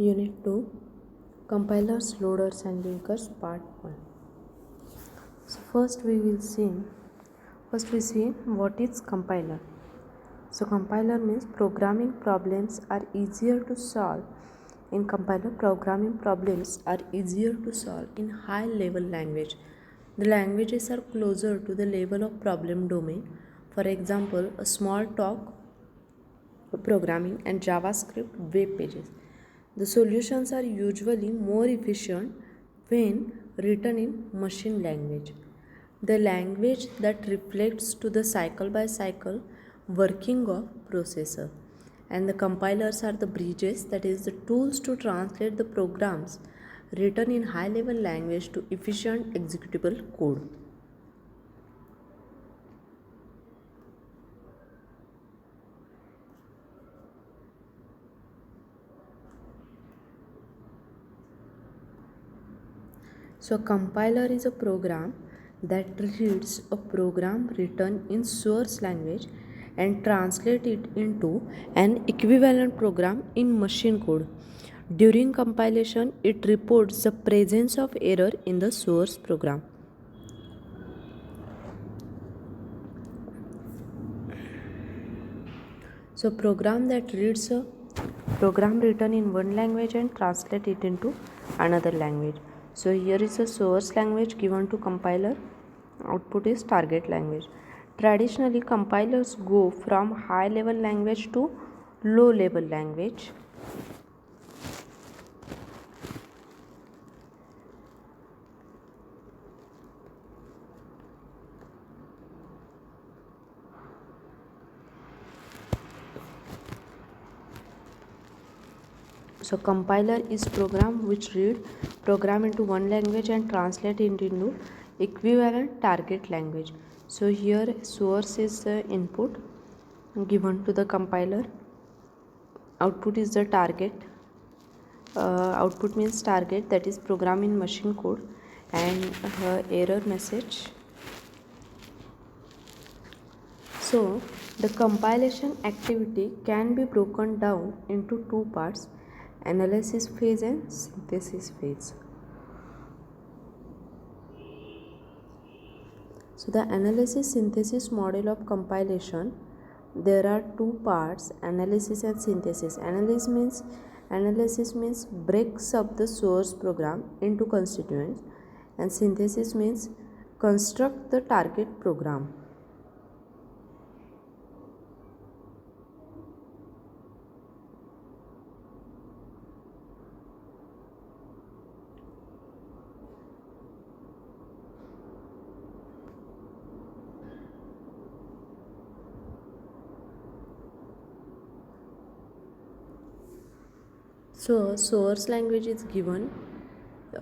Unit 2, Compilers, Loaders and Linkers, Part 1. So first we see what is compiler. So compiler means programming problems are easier to solve in compiler. Programming problems are easier to solve in high level language. The languages are closer to the level of problem domain. For example, a small talk programming and JavaScript web pages. The solutions are usually more efficient when written in machine language, the language that reflects to the cycle by cycle working of processor. And the compilers are the bridges, that is the tools to translate the programs written in high level language to efficient executable code. So, a compiler is a program that reads a program written in source language and translate it into an equivalent program in machine code. During compilation, it reports the presence of error in the source program. So, program that reads a program written in one language and translate it into another language. So, here is a source language given to compiler. Output is target language. Traditionally, compilers go from high level language to low level language. So compiler is program which read program into one language and translate it into equivalent target language. So here source is the input given to the compiler. Output is the target. Output means target, that is program in machine code, and error message. So the compilation activity can be broken down into two parts: analysis phase and synthesis phase. So the analysis synthesis model of compilation, there are two parts: analysis and synthesis. Analysis means breaks up the source program into constituents, and synthesis means construct the target program. So source language is given.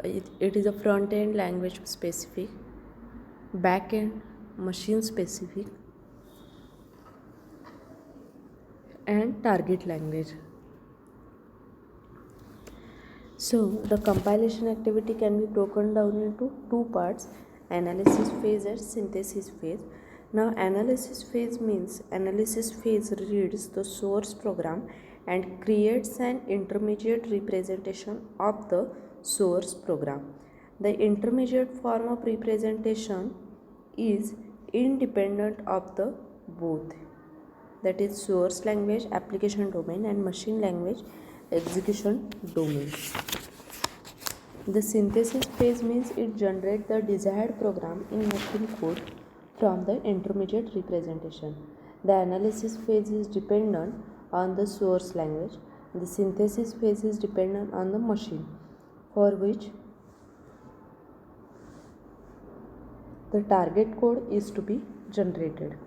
It is a front end language specific, back end machine specific, and target language. So the compilation activity can be broken down into two parts: analysis phase and synthesis phase. Now analysis phase means analysis phase reads the source program and creates an intermediate representation of the source program. The intermediate form of representation is independent of the both, that is source language application domain and machine language execution domain. The synthesis phase means it generates the desired program in machine code from the intermediate representation. The analysis phase is dependent on the source language. The synthesis phase is dependent on the machine, for which the target code is to be generated.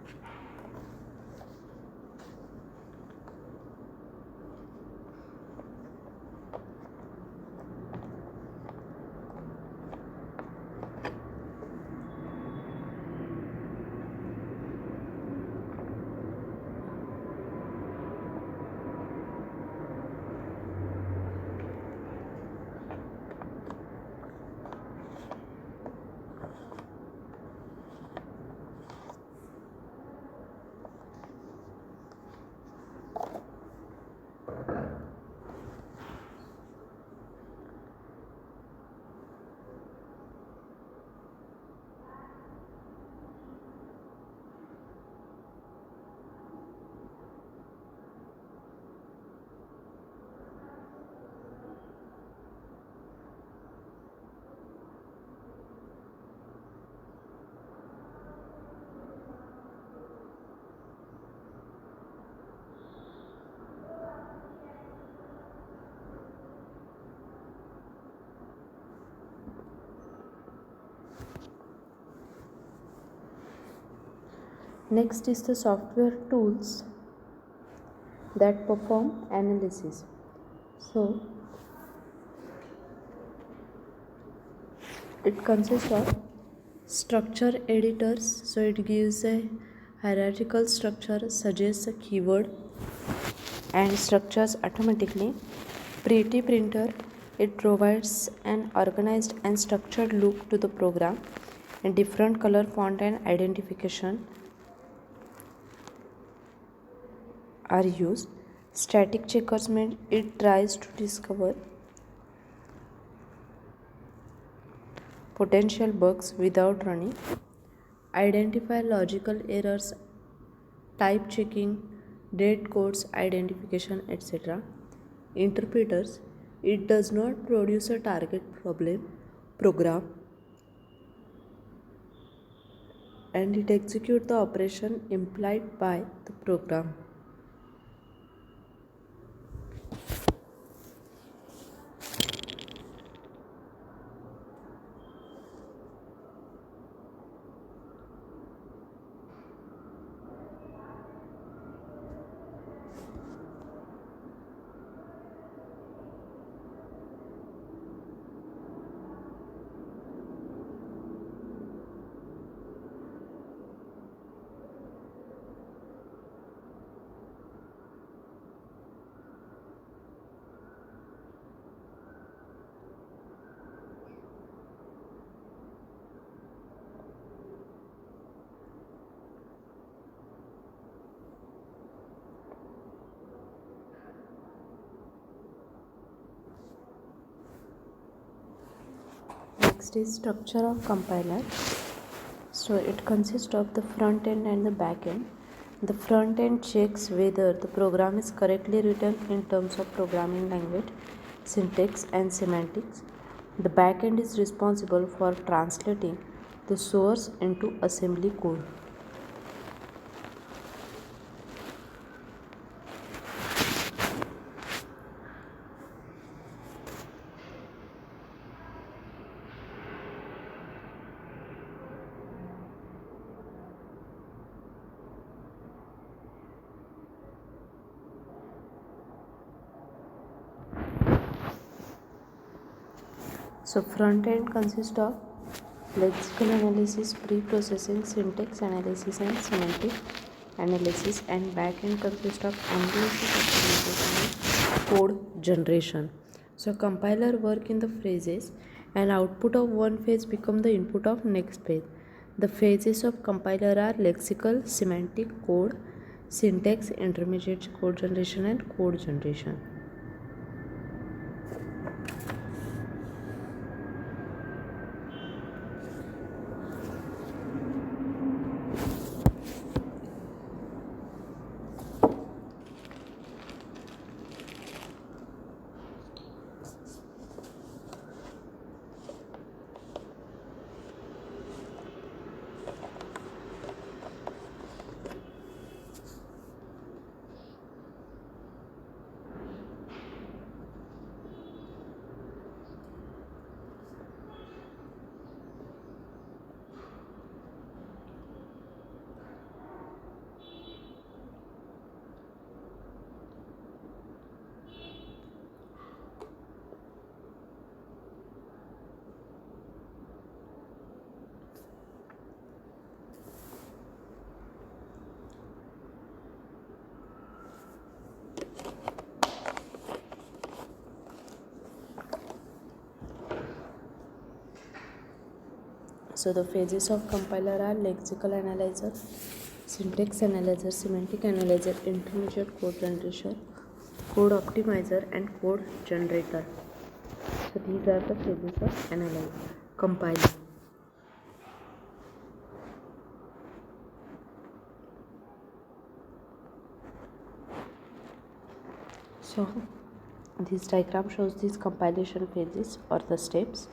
Next is the software tools that perform analysis. So it consists of structure editors. So it gives a hierarchical structure, suggests a keyword and structures automatically. Pretty printer, it provides an organized and structured look to the program, and different color font and identification are used. Static checkers means it tries to discover potential bugs without running. Identify logical errors, type checking, date codes identification, etc. Interpreters, it does not produce a target program, and it executes the operation implied by the program. Next is structure of compiler. So it consists of the front end and the back end. The front end checks whether the program is correctly written in terms of programming language, syntax and semantics. The back end is responsible for translating the source into assembly code. So front end consists of lexical analysis, pre-processing, syntax analysis and semantic analysis, and back end consists of analysis, optimization and code generation. So compiler work in the phases, and output of one phase become the input of next phase. The phases of compiler are lexical, semantic, code, syntax, intermediate code generation and code generation. So the phases of compiler are lexical analyzer, syntax analyzer, semantic analyzer, intermediate code generation, code optimizer and code generator. So these are the phases of compiler. So this diagram shows these compilation phases or the steps.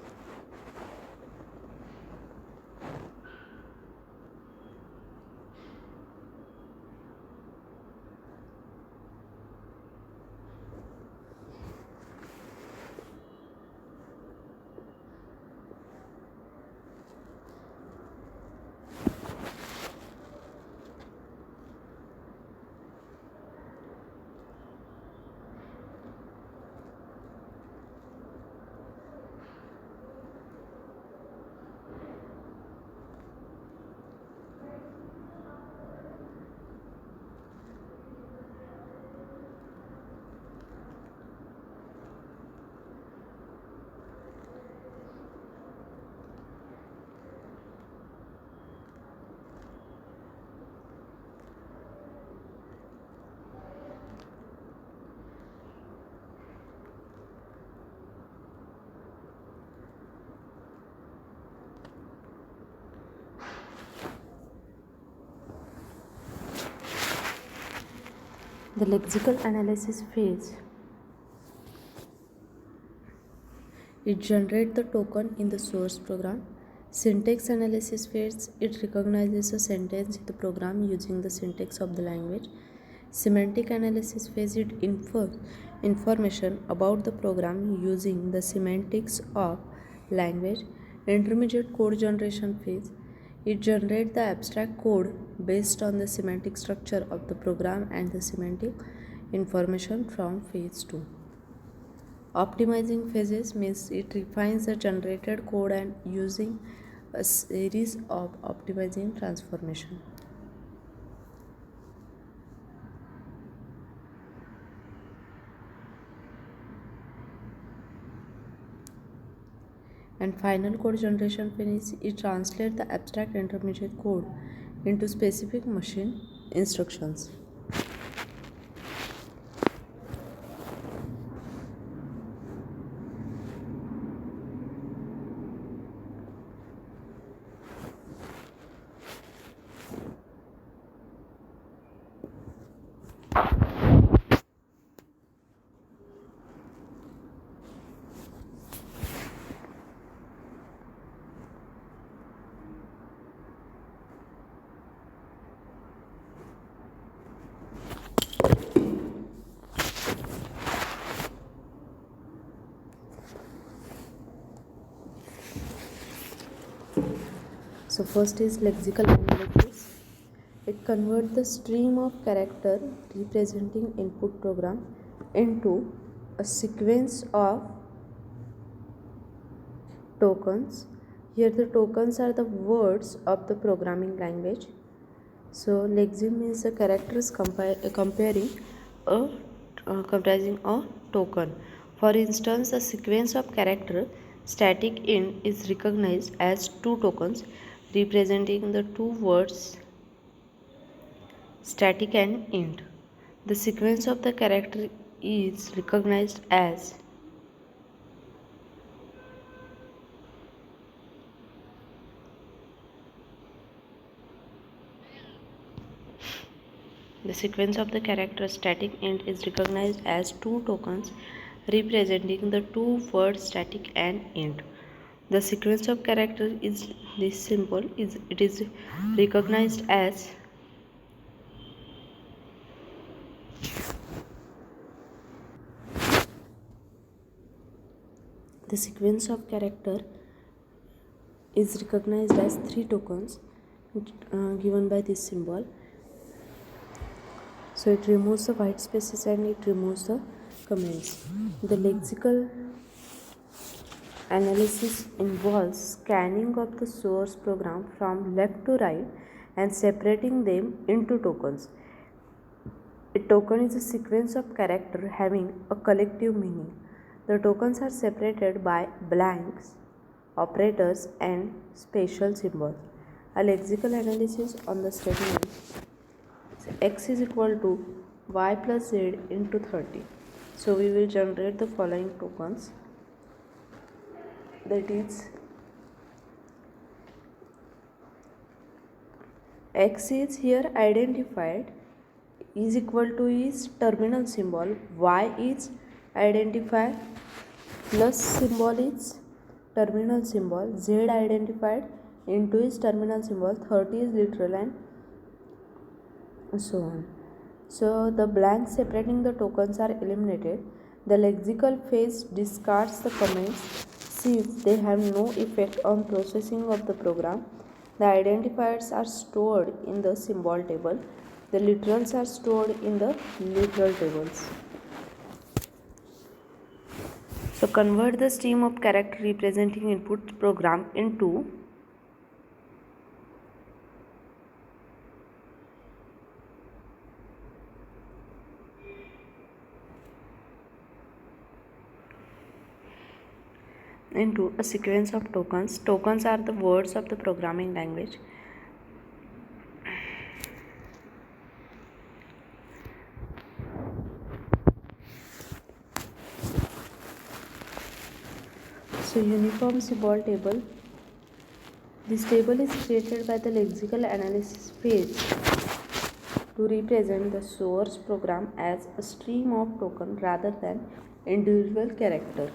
The lexical analysis phase, it generates the token in the source program. Syntax analysis phase, it recognizes a sentence in the program using the syntax of the language. Semantic analysis phase, it infers information about the program using the semantics of language. Intermediate code generation phase, it generates the abstract code based on the semantic structure of the program and the semantic information from phase 2. Optimizing phases means it refines the generated code and using a series of optimizing transformation. And final code generation phase, it translates the abstract intermediate code into specific machine instructions. So first is lexical analysis. It converts the stream of character representing input program into a sequence of tokens. Here the tokens are the words of the programming language. So lexeme means the characters comprising a token. For instance, the sequence of character static int is recognized as two tokens representing the two words static and int. The sequence of the character is recognized as static int is recognized as two tokens representing the two words static and int. The sequence of character is this symbol it is recognized as the sequence of character is recognized as three tokens given by this symbol. So it removes the white spaces and it removes the comments. The lexical analysis involves scanning of the source program from left to right and separating them into tokens. A token is a sequence of characters having a collective meaning. The tokens are separated by blanks, operators, and special symbols. A lexical analysis on the statement x is equal to y plus z into 30. So we will generate the following tokens. That is x is here identified is equal to is terminal symbol, y is identified plus symbol is terminal symbol, z identified into is terminal symbol, 30 is literal and so on. So the blanks separating the tokens are eliminated. The lexical phase discards the comments since they have no effect on processing of the program. The identifiers are stored in the symbol table. The literals are stored in the literal tables. So convert the stream of character representing input program into a sequence of tokens. Tokens are the words of the programming language. So uniform symbol table. This table is created by the lexical analysis phase to represent the source program as a stream of token rather than individual character.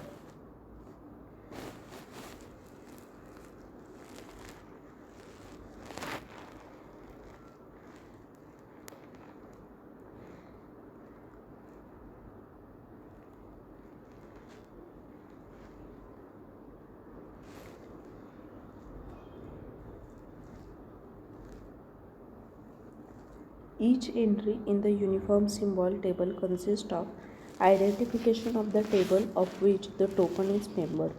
Each entry in the uniform symbol table consists of identification of the table of which the token is member.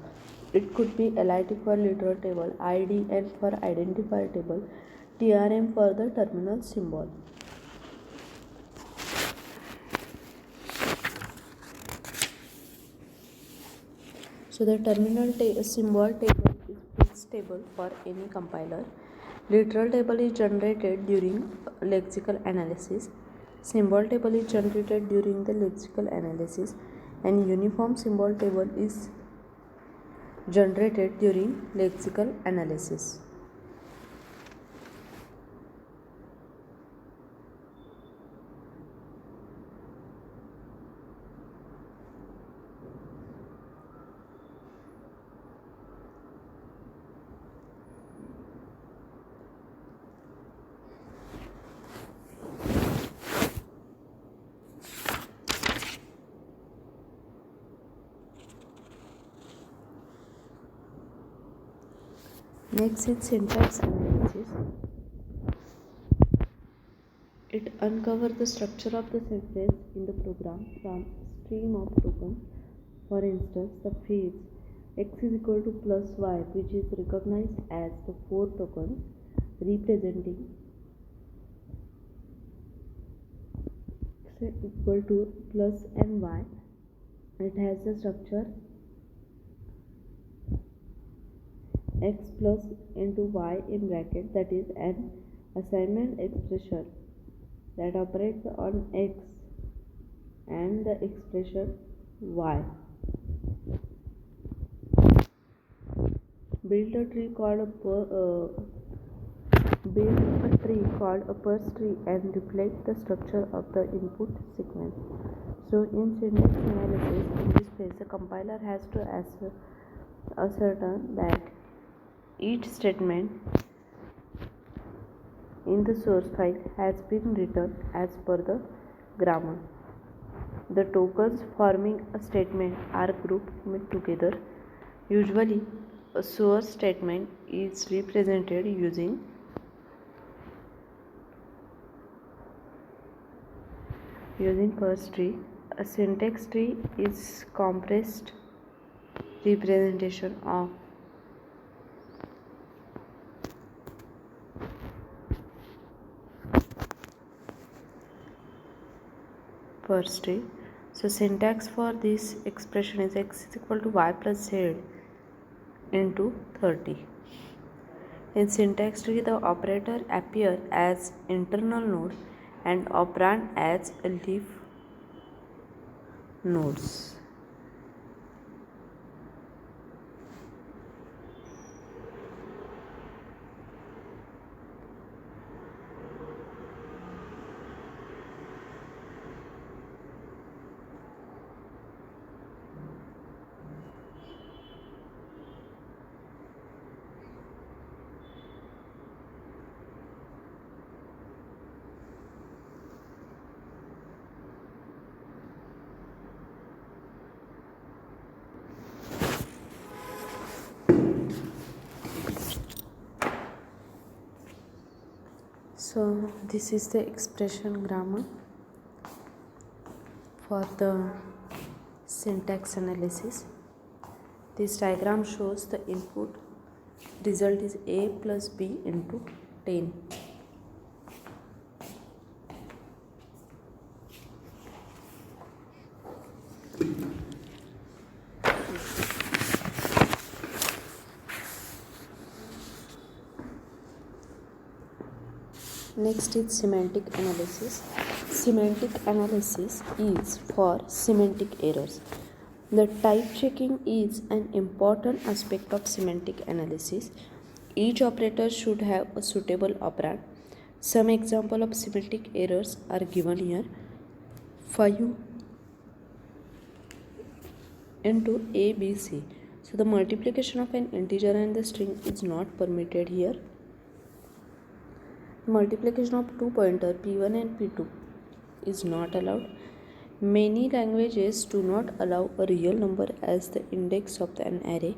It could be LIT for literal table, IDN for identifier table, TRM for the terminal symbol. So the terminal symbol table is fixed table for any compiler. Literal table is generated during lexical analysis. Symbol table is generated during the lexical analysis, and uniform symbol table is generated during lexical analysis. Next is syntax analysis. It uncovers the structure of the sentence in the program from a stream of tokens. For instance, the phrase x is equal to plus y, which is recognized as the 4 tokens representing x equal to plus and y. It has the structure x plus into y in bracket, that is an assignment expression that operates on x and the expression y. Build a tree called a parse tree and reflect the structure of the input sequence. So in syntax analysis, in this phase, the compiler has to ascertain that each statement in the source file has been written as per the grammar. The tokens forming a statement are grouped together. Usually, a source statement is represented using parse tree. A syntax tree is compressed representation of parse tree. So syntax for this expression is x is equal to y plus z into 30. In syntax tree, the operator appears as internal node and operand as leaf nodes. So this is the expression grammar for the syntax analysis. This diagram shows the input result is a plus b into 10. Next is semantic analysis. Semantic analysis is for semantic errors. The type checking is an important aspect of semantic analysis. Each operator should have a suitable operand. Some example of semantic errors are given here. 5 into ABC. So the multiplication of an integer and the string is not permitted here. Multiplication of two pointer P1 and P2 is not allowed. Many languages do not allow a real number as the index of an array.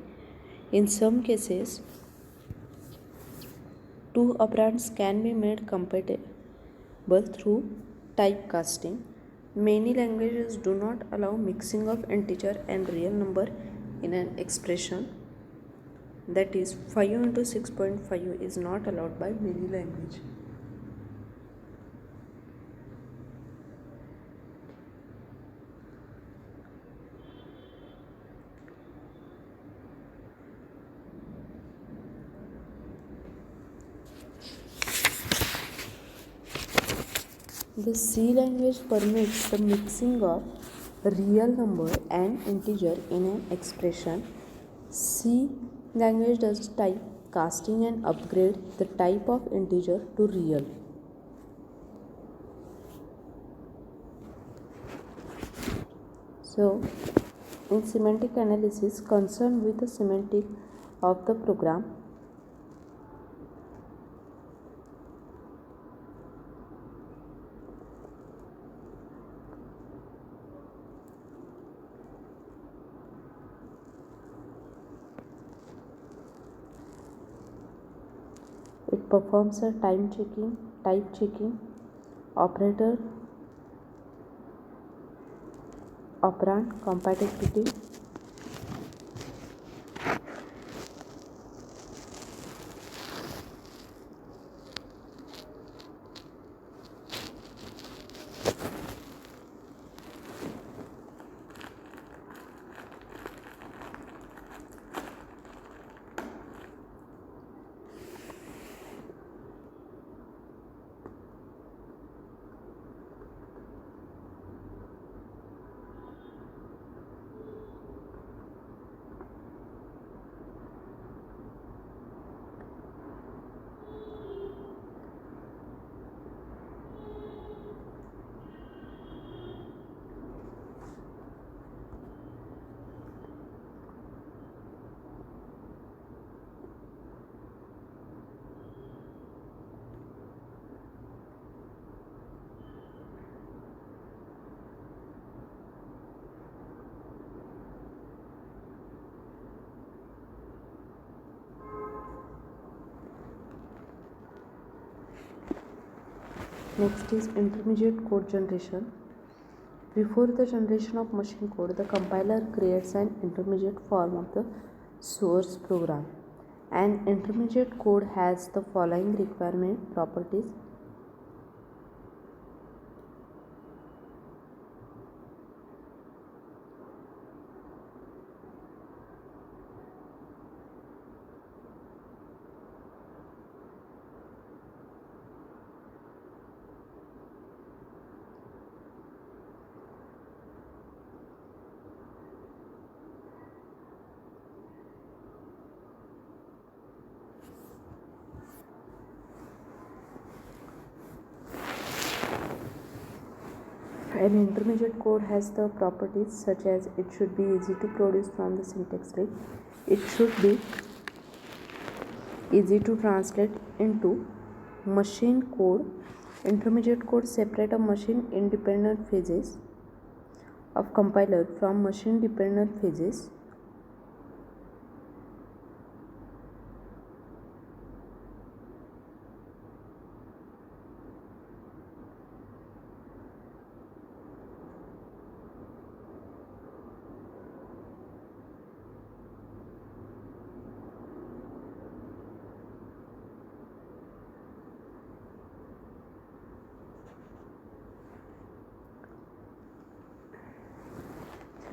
In some cases, two operands can be made compatible through typecasting. Many languages do not allow mixing of integer and real number in an expression. That is, 5 into 6.5 is not allowed by many languages. The C language permits the mixing of real number and integer in an expression. C language does type casting and upgrade the type of integer to real. So, in semantic analysis, concerned with the semantic of the program, it performs a type checking, operator, operand compatibility, Next is intermediate code generation. Before the generation of machine code, the compiler creates an intermediate form of the source program. An intermediate code has the following requirement properties. An intermediate code has the properties such as it should be easy to produce from the syntax tree, it should be easy to translate into machine code. Intermediate code separate a machine independent phases of compiler from machine dependent phases.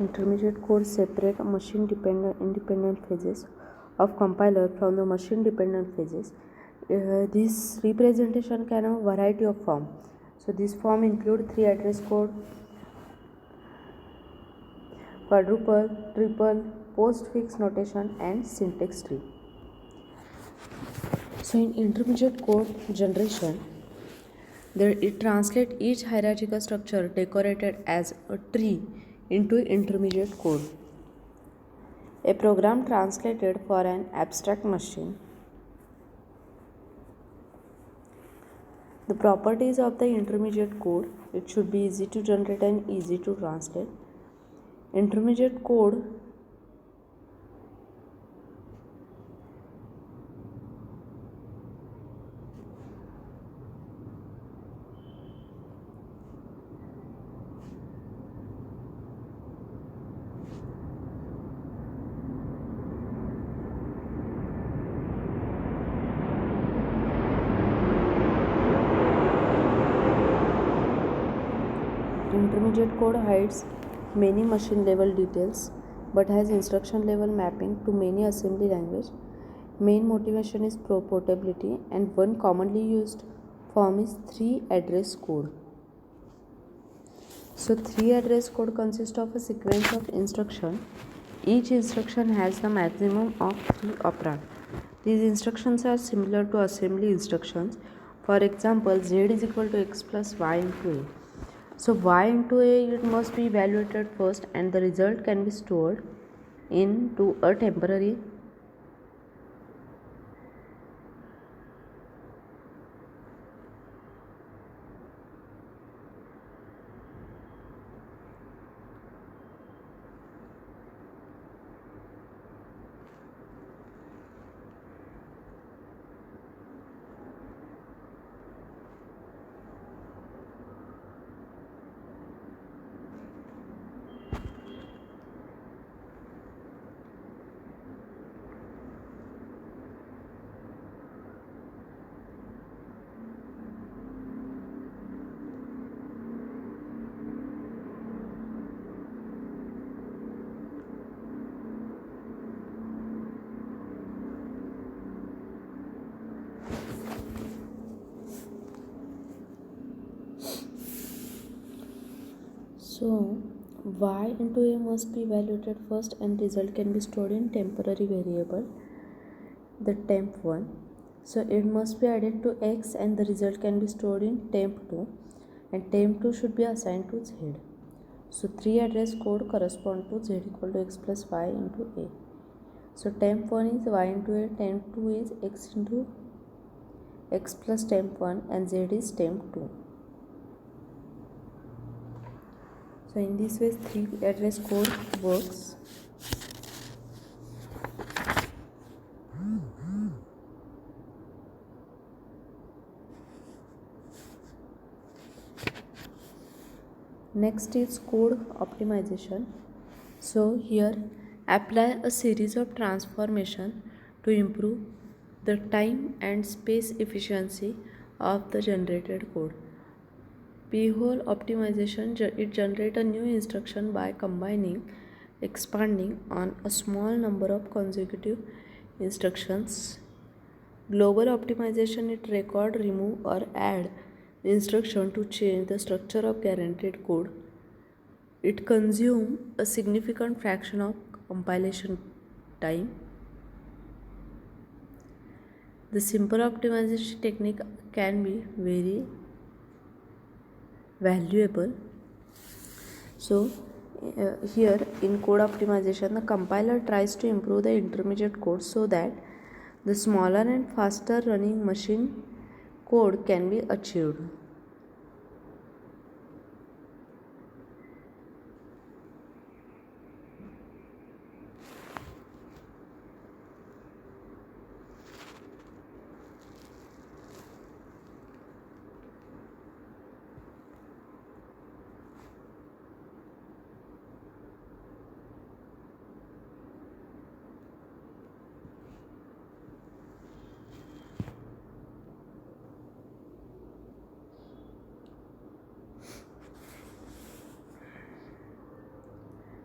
Intermediate code separate machine independent phases of compiler from the machine dependent phases. This representation can have a variety of form. So this form include 3 address code, quadruple, triple, postfix notation and syntax tree. So in intermediate code generation, There it translates each hierarchical structure decorated as a tree into intermediate code. A program translated for an abstract machine. The properties of the intermediate code: it should be easy to generate and easy to translate. Intermediate code Intermediate code hides many machine level details but has instruction level mapping to many assembly language. Main motivation is portability, and one commonly used form is 3 address code. So 3 address code consists of a sequence of instructions. Each instruction has the maximum of 3 operand. These instructions are similar to assembly instructions. For example, z is equal to x plus y into a. So y into a, it must be evaluated first, and the result can be stored into a temporary So y into a must be evaluated first, and result can be stored in temporary variable, the temp1. So it must be added to x, and the result can be stored in temp2, and temp2 should be assigned to z. So 3 address code correspond to z equal to x plus y into a. So temp1 is y into a, temp2 is x into x plus temp1, and z is temp2. So in this way 3 address code works. Next is code optimization. So here apply a series of transformation to improve the time and space efficiency of the generated code. P-hole optimization, it generates a new instruction by expanding on a small number of consecutive instructions. Global optimization, it record, remove or add instruction to change the structure of guaranteed code. It consumes a significant fraction of compilation time. The simple optimization technique can be very valuable. So here in code optimization, the compiler tries to improve the intermediate code so that the smaller and faster running machine code can be achieved.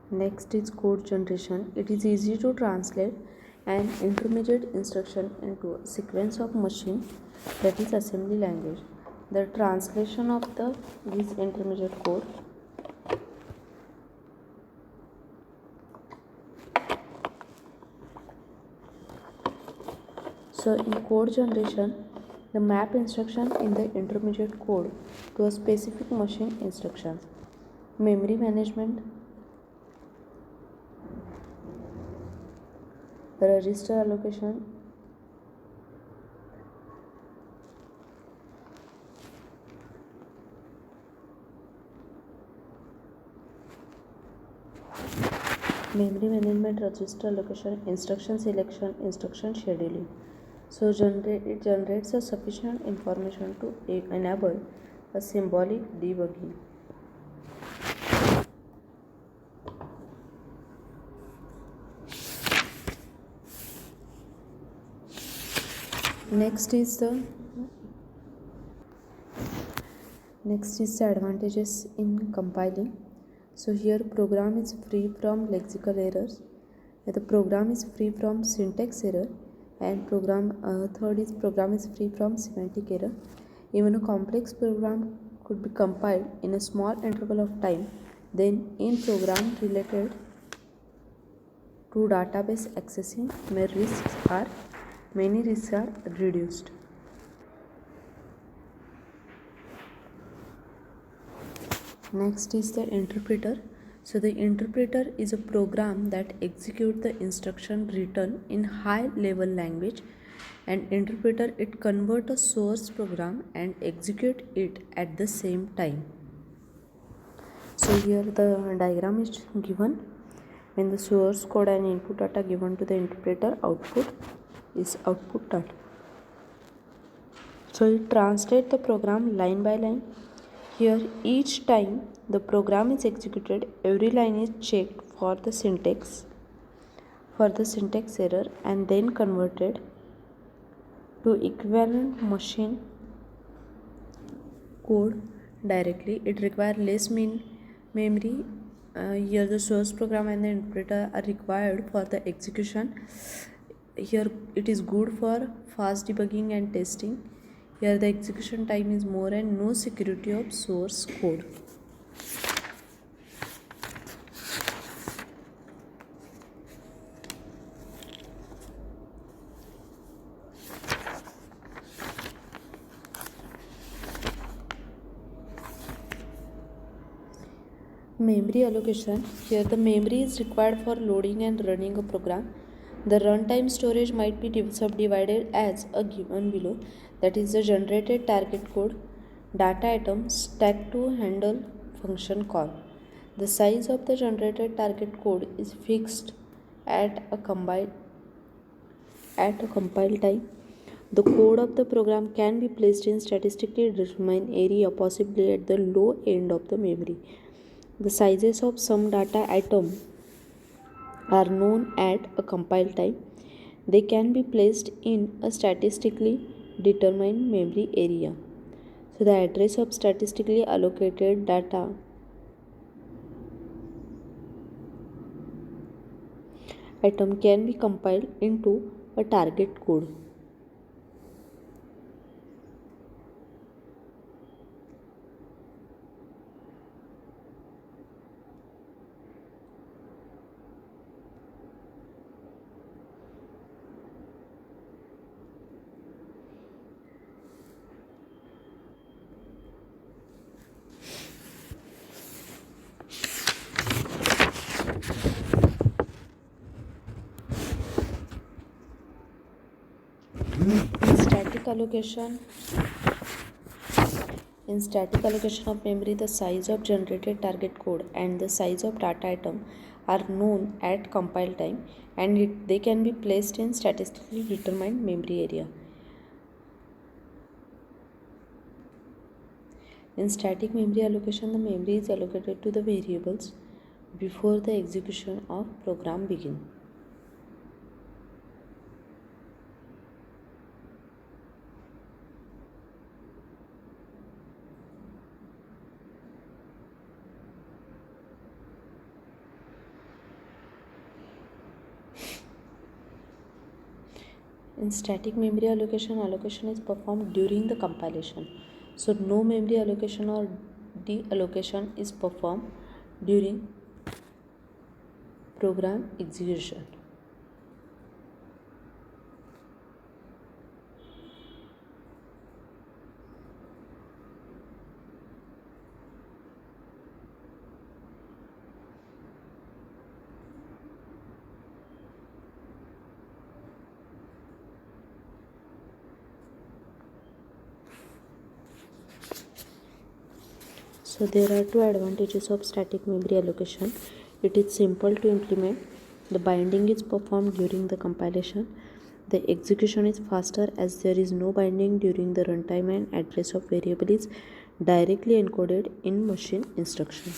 Next is code generation. It is easy to translate an intermediate instruction into a sequence of machine, that is assembly language. The translation of this intermediate code. So in code generation, The map instruction in the intermediate code to a specific machine instructions. Memory management, register allocation, memory management, register allocation, instruction selection, instruction scheduling. So it generates a sufficient information to enable a symbolic debugging. Next is the advantages in compiling. So here program is free from lexical errors. The program is free from syntax error, and third is program is free from semantic error. Even a complex program could be compiled in a small interval of time. Then in program related to database accessing, many risks are reduced. Next is the interpreter. So the interpreter is a program that executes the instruction written in high level language, and interpreter it convert a source program and execute it at the same time. So here the diagram is given. When the source code and input data given to the interpreter, output is output data. So it translates the program line by line. Here each time the program is executed, every line is checked for the syntax error and then converted to equivalent machine code directly. It requires less memory. Here the source program and the interpreter are required for the execution. Here it is good for fast debugging and testing. Here the execution time is more and no security of source code. Memory allocation. Here the memory is required for loading and running a program. The runtime storage might be subdivided as a given below, that is the generated target code, data item, stack to handle function call. The size of the generated target code is fixed at a compile time. The code of the program can be placed in statistically determined area, possibly at the low end of the memory. The sizes of some data items are known at a compile time. They can be placed in a statistically determined memory area. So the address of statistically allocated data item can be compiled into a target code. In static allocation of memory, the size of generated target code and the size of data item are known at compile time, and they can be placed in statistically determined memory area. In static memory allocation, the memory is allocated to the variables before the execution of program begins. In static memory allocation is performed during the compilation. So no memory allocation or deallocation is performed during program execution. So there are two advantages of static memory allocation. It is simple to implement. The binding is performed during the compilation. The execution is faster as there is no binding during the runtime and address of variable is directly encoded in machine instruction.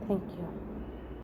Thank you.